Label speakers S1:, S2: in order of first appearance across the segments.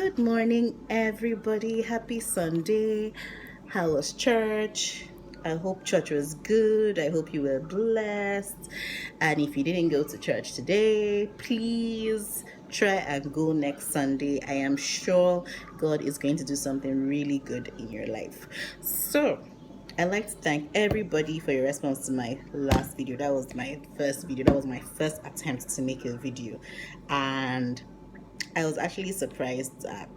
S1: Good morning, everybody. Happy Sunday. How was church? I hope church was good. I hope you were blessed. And if you didn't go to church today, please try and go next Sunday. I am sure God is going to do something really good in your life. So, I'd like to thank everybody for your response to my last video. That was my first video. That was my first attempt to make a video. And I was actually surprised at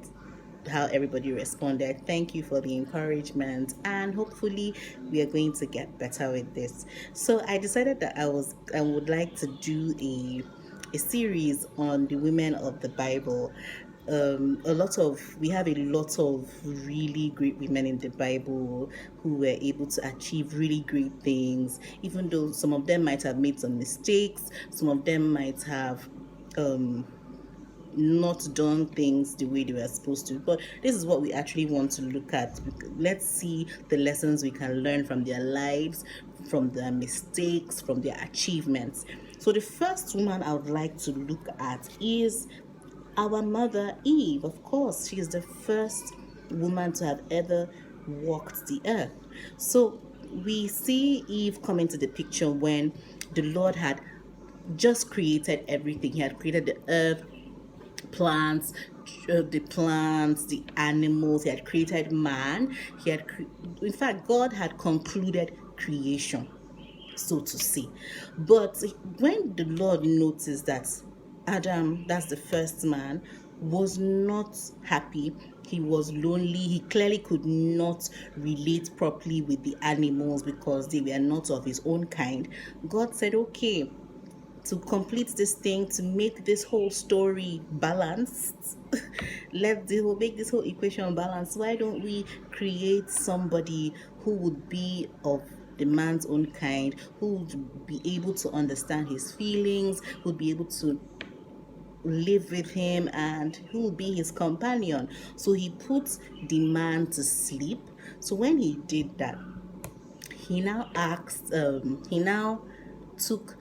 S1: how everybody responded. Thank you for the encouragement, and hopefully we are going to get better with this. So I decided that I would like to do a series on the women of the Bible. We have a lot of really great women in the Bible who were able to achieve really great things, even though some of them might have made some mistakes, some of them might have um not done things the way they were supposed to. But this is what we actually want to look at. Let's see the lessons we can learn from their lives, from their mistakes, from their achievements. So the first woman I would like to look at is our mother Eve. Of course, she is the first woman to have ever walked the earth. So we see Eve come into the picture when the Lord had just created everything. He had created the earth, plants, the animals. He had created man. In fact, God had concluded creation, so to say. But when the Lord noticed that Adam, that's the first man, was not happy, he was lonely, he clearly could not relate properly with the animals because they were not of his own kind. God said, okay, to complete this thing, to make this whole story balanced, make this whole equation balanced, why don't we create somebody who would be of the man's own kind, who would be able to understand his feelings, who would be able to live with him, and who will be his companion. So he put the man to sleep. So when he did that, he now took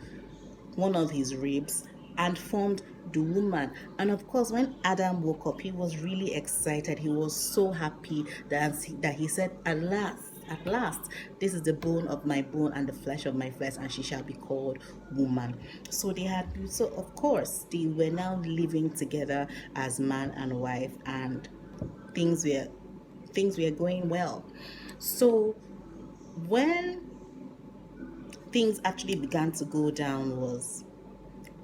S1: one of his ribs and formed the woman. And of course, when Adam woke up, he was really excited. He was so happy that he said, at last, this is the bone of my bone and the flesh of my flesh, and she shall be called woman. So of course they were now living together as man and wife, and things were going well. So when things actually began to go down was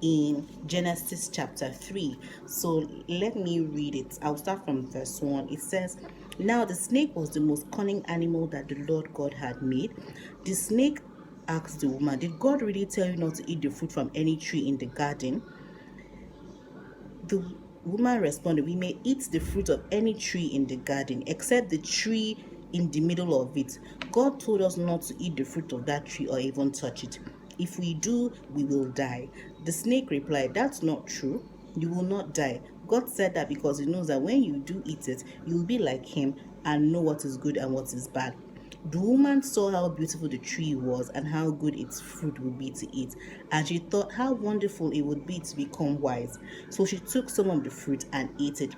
S1: in Genesis chapter 3. So let me read it. I'll start from verse 1. It says, now the snake was the most cunning animal that the Lord God had made. The snake asked the woman, did God really tell you not to eat the fruit from any tree in the garden? The woman responded, we may eat the fruit of any tree in the garden except the tree in the middle of it. God told us not to eat the fruit of that tree or even touch it. If we do, we will die. The snake replied, that's not true. You will not die. God said that because he knows that when you do eat it, you will be like him and know what is good and what is bad. The woman saw how beautiful the tree was and how good its fruit would be to eat, and she thought how wonderful it would be to become wise. So she took some of the fruit and ate it.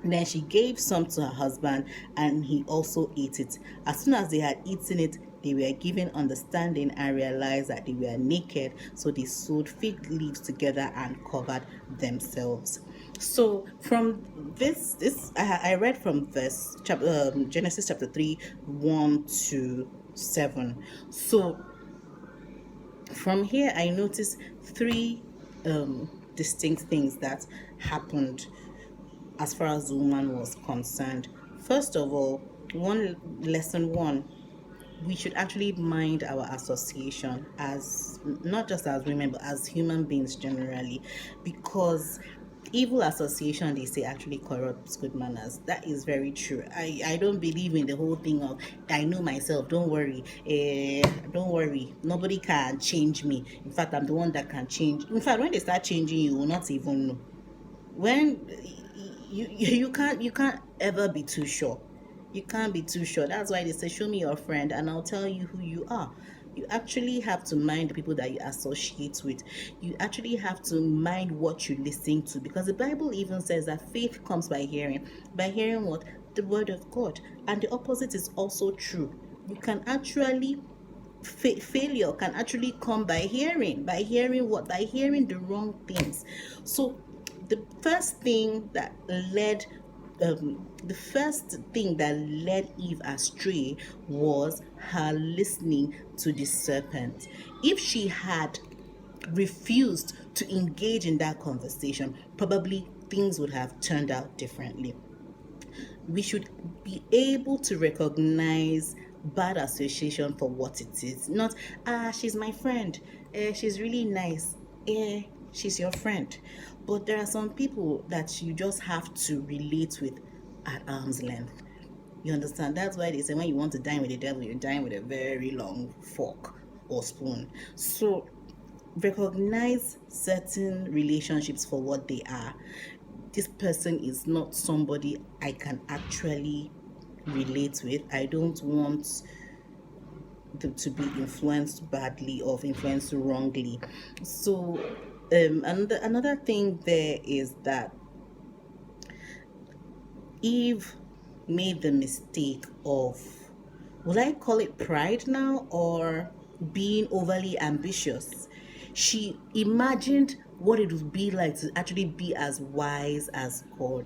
S1: Then she gave some to her husband, and he also ate it. As soon as they had eaten it, they were given understanding and realized that they were naked. So they sewed fig leaves together and covered themselves. So from this I read from Genesis chapter 3, 1 to 7. So from here I noticed three distinct things that happened as far as the woman was concerned. First of all, lesson one, we should actually mind our association, as not just as women but as human beings generally, because evil association, they say, actually corrupts good manners. That is very true. I don't believe in the whole thing of I know myself, don't worry, don't worry, nobody can change me. In fact, I'm the one that can change. In fact, when they start changing, you will not even know. When you can't ever be too sure. You can't be too sure. That's why they say, show me your friend and I'll tell you who you are. You actually have to mind the people that you associate with. You actually have to mind what you listen to, because the Bible even says that faith comes by hearing. By hearing what? The word of God. And the opposite is also true. You can actually failure can actually come by hearing what? By hearing the wrong things. So the first thing that led Eve astray was her listening to the serpent. If she had refused to engage in that conversation, probably things would have turned out differently. We should be able to recognize bad association for what it is. Not, she's my friend, she's really nice, she's your friend. But there are some people that you just have to relate with at arm's length. You understand? That's why they say when you want to dine with the devil, you dine with a very long fork or spoon. So recognize certain relationships for what they are. This person is not somebody I can actually relate with. I don't want them to be influenced badly or influenced wrongly. So another thing there is that Eve made the mistake of, will I call it pride now, or being overly ambitious? She imagined what it would be like to actually be as wise as God.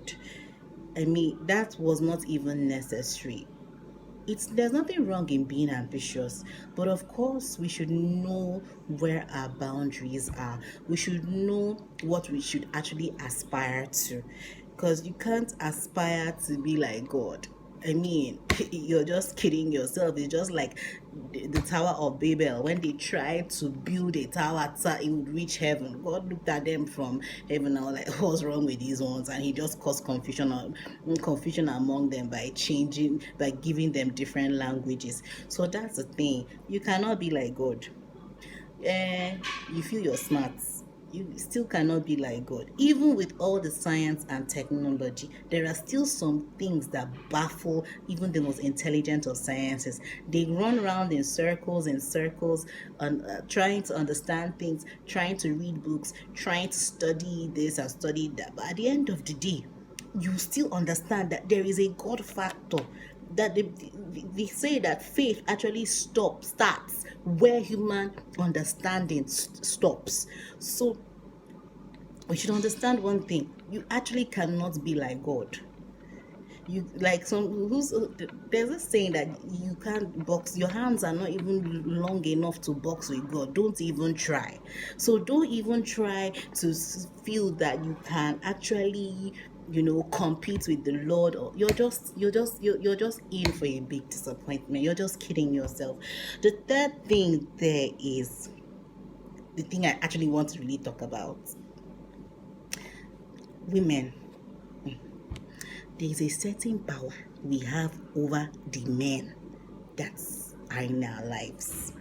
S1: I mean, that was not even necessary. There's nothing wrong in being ambitious, but of course we should know where our boundaries are. We should know what we should actually aspire to, because you can't aspire to be like God. I mean, you're just kidding yourself. It's just like the Tower of Babel. When they tried to build a tower so it would reach heaven, God looked at them from heaven and was like, what's wrong with these ones? And he just caused confusion among them by giving them different languages. So that's the thing. You cannot be like God. You feel you're smart, you still cannot be like God. Even with all the science and technology, there are still some things that baffle even the most intelligent of sciences. They run around in circles and trying to understand things, trying to read books, trying to study this and study that. But at the end of the day, you still understand that there is a God factor, that they say that faith actually starts where human understanding stops. So we should understand one thing: you actually cannot be like God. You like there's a saying that you can't box, your hands are not even long enough to box with God. Don't even try. So don't even try to feel that you can actually compete with the Lord, or you're just in for a big disappointment. You're just kidding yourself. The third thing there is the thing I actually want to really talk about. Women, there is a certain power we have over the men that are in our lives.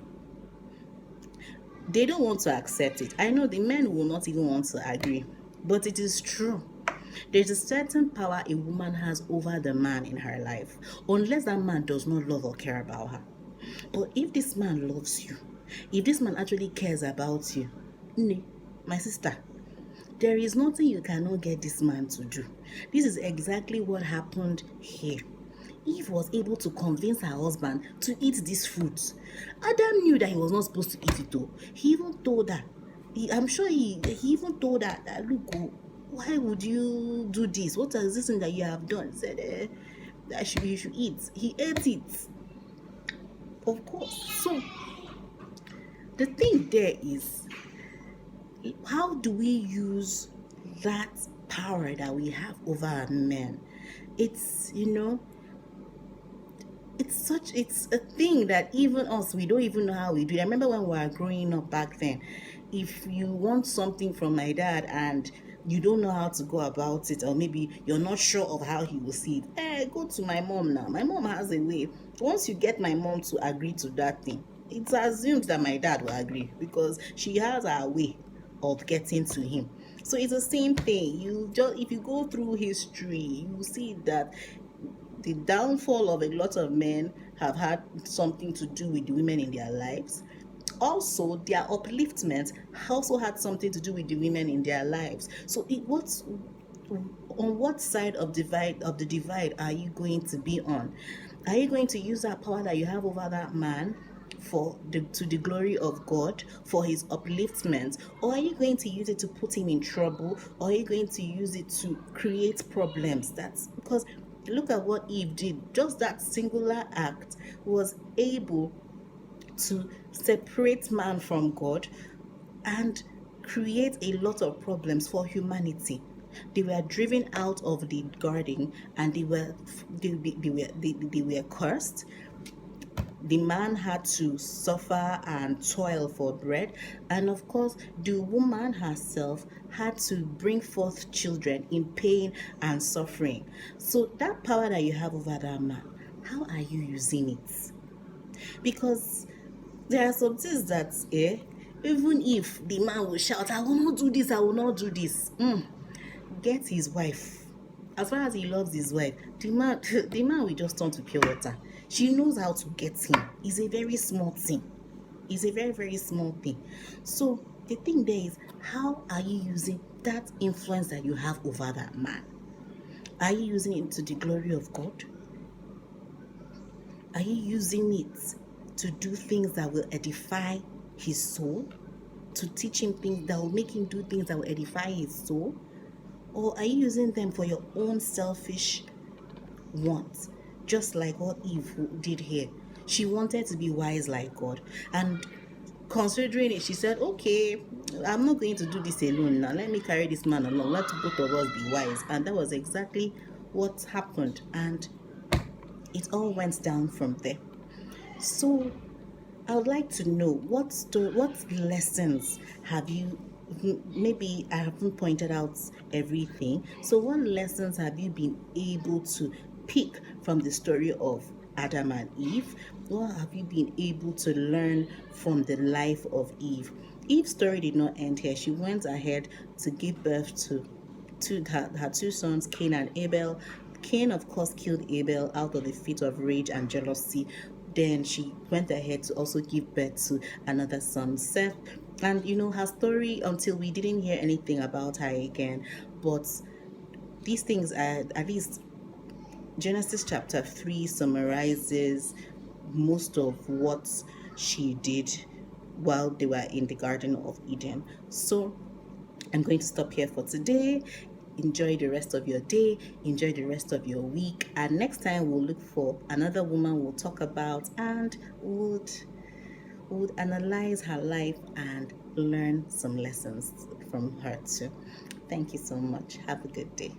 S1: They don't want to accept it. I know the men will not even want to agree, but it is true. There's a certain power a woman has over the man in her life, unless that man does not love or care about her. But if this man loves you, if this man actually cares about you, my sister, there is nothing you cannot get this man to do. This is exactly what happened here. Eve was able to convince her husband to eat this fruit. Adam knew that he was not supposed to eat it though. He even told her, I'm sure he even told her that, look, why would you do this? What is this thing that you have done? He said, that you should eat. He ate it. Of course. So, the thing there is, how do we use that power that we have over our men? It's it's a thing that even us, we don't even know how we do it. I remember when we were growing up back then, if you want something from my dad and you don't know how to go about it, or maybe you're not sure of how he will see it, go to my mom now. My mom has a way. Once you get my mom to agree to that thing, it's assumed that my dad will agree, because she has her way of getting to him. So it's the same thing. If you go through history, you see that the downfall of a lot of men have had something to do with the women in their lives. Also, their upliftment also had something to do with the women in their lives. So on what side of the divide are you going to be on? Are you going to use that power that you have over that man to the glory of God, for his upliftment, or are you going to use it to put him in trouble, or are you going to use it to create problems? That's because look at what Eve did. Just that singular act was able to separate man from God and create a lot of problems for humanity. They were driven out of the garden, and they were cursed. The man had to suffer and toil for bread, and of course the woman herself had to bring forth children in pain and suffering. So that power that you have over that man, how are you using it? Because there are some things that even if the man will shout, I will not do this, I will not do this, get his wife. As far as he loves his wife, the man will just turn to pure water. She knows how to get him. It's a very small thing. It's a very, very small thing. So the thing there is, how are you using that influence that you have over that man? Are you using it to the glory of God? Are you using it to do things that will edify his soul? To teach him things that will make him do things that will edify his soul? Or are you using them for your own selfish wants? Just like what Eve did here. She wanted to be wise like God. And considering it, she said, okay, I'm not going to do this alone now. Let me carry this man along. Let both of us be wise. And that was exactly what happened. And it all went down from there. So I would like to know what lessons have you, maybe I haven't pointed out everything. So what lessons have you been able to pick from the story of Adam and Eve? What have you been able to learn from the life of Eve? Eve's story did not end here. She went ahead to give birth to her two sons, Cain and Abel. Cain, of course, killed Abel out of the fit of rage and jealousy. Then she went ahead to also give birth to another son, Seth. And her story, until we didn't hear anything about her again. But these things are, at least Genesis chapter 3 summarizes most of what she did while they were in the Garden of Eden. So I'm going to stop here for today. Enjoy the rest of your day, enjoy the rest of your week, and next time we'll look for another woman we'll talk about and would analyze her life and learn some lessons from her too. Thank you so much. Have a good day.